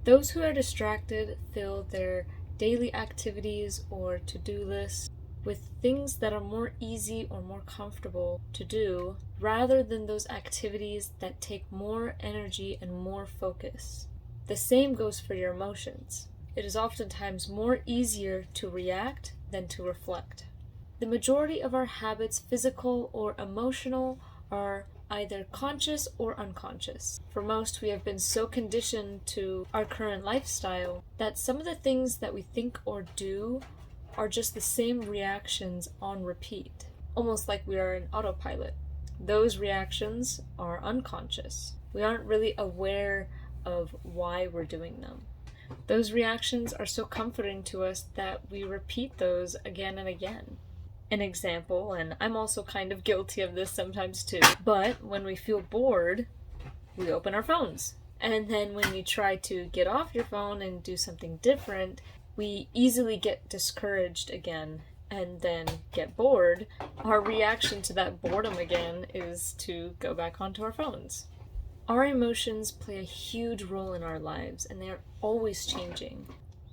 Those who are distracted fill their daily activities or to-do lists with things that are more easy or more comfortable to do, rather than those activities that take more energy and more focus. The same goes for your emotions. It is oftentimes more easier to react than to reflect. The majority of our habits, physical or emotional, are either conscious or unconscious. For most, we have been so conditioned to our current lifestyle that some of the things that we think or do are just the same reactions on repeat, almost like we are in autopilot. Those reactions are unconscious. We aren't really aware of why we're doing them. Those reactions are so comforting to us that we repeat those again and again. An example, and I'm also kind of guilty of this sometimes too, but when we feel bored, we open our phones. And then when you try to get off your phone and do something different, we easily get discouraged again and then get bored. Our reaction to that boredom again is to go back onto our phones. Our emotions play a huge role in our lives, and they are always changing.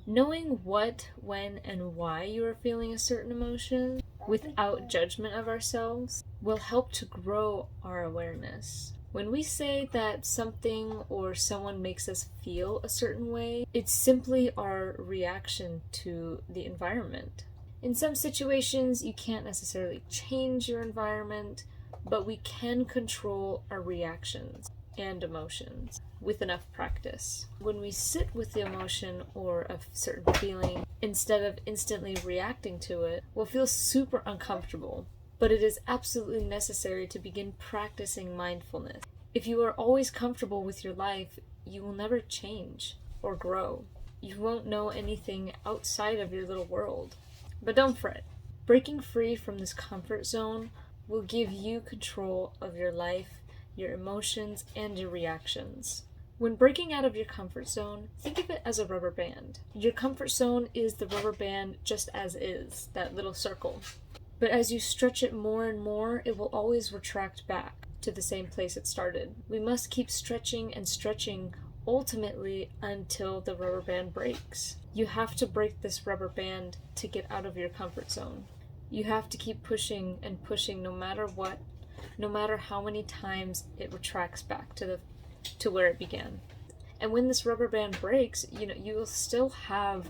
Knowing what, when, and why you are feeling a certain emotion without judgment of ourselves will help to grow our awareness. When we say that something or someone makes us feel a certain way, it's simply our reaction to the environment. In some situations, you can't necessarily change your environment, but we can control our reactions and emotions with enough practice. When we sit with the emotion or a certain feeling, instead of instantly reacting to it, we'll feel super uncomfortable. But it is absolutely necessary to begin practicing mindfulness. If you are always comfortable with your life, you will never change or grow. You won't know anything outside of your little world. But don't fret. Breaking free from this comfort zone will give you control of your life, your emotions, and your reactions. When breaking out of your comfort zone, think of it as a rubber band. Your comfort zone is the rubber band just as is, that little circle. But as you stretch it more and more, it will always retract back to the same place it started. We must keep stretching and stretching ultimately until the rubber band breaks. You have to break this rubber band to get out of your comfort zone. You have to keep pushing and pushing no matter what, no matter how many times it retracts back to where it began. And when this rubber band breaks, you will still have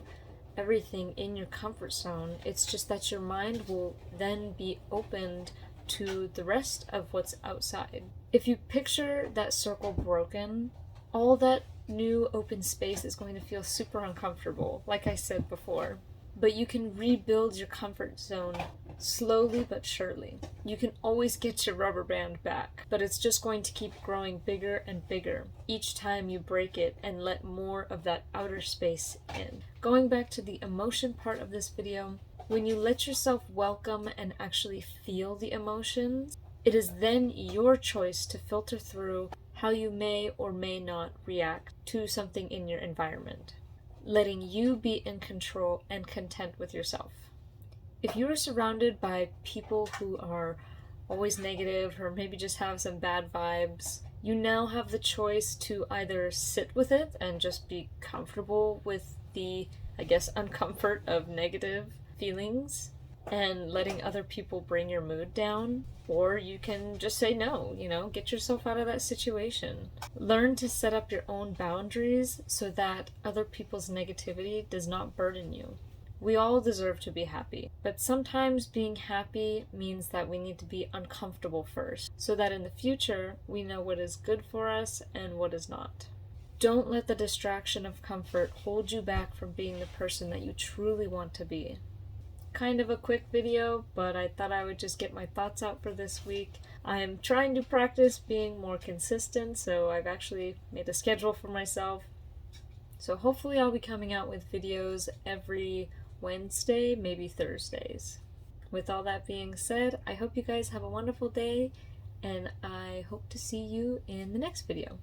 everything in your comfort zone. It's just that your mind will then be opened to the rest of what's outside. If you picture that circle broken, all that new open space is going to feel super uncomfortable, like I said before. But you can rebuild your comfort zone slowly but surely. You can always get your rubber band back, but it's just going to keep growing bigger and bigger each time you break it and let more of that outer space in. Going back to the emotion part of this video, when you let yourself welcome and actually feel the emotions, it is then your choice to filter through how you may or may not react to something in your environment, letting you be in control and content with yourself. If you are surrounded by people who are always negative or maybe just have some bad vibes, you now have the choice to either sit with it and just be comfortable with the, uncomfort of negative feelings and letting other people bring your mood down, or you can just say no, get yourself out of that situation. Learn to set up your own boundaries so that other people's negativity does not burden you. We all deserve to be happy, but sometimes being happy means that we need to be uncomfortable first, so that in the future we know what is good for us and what is not. Don't let the distraction of comfort hold you back from being the person that you truly want to be. Kind of a quick video, but I thought I would just get my thoughts out for this week. I am trying to practice being more consistent, so I've actually made a schedule for myself. So hopefully I'll be coming out with videos every Wednesday, maybe Thursdays. With all that being said, I hope you guys have a wonderful day, and I hope to see you in the next video.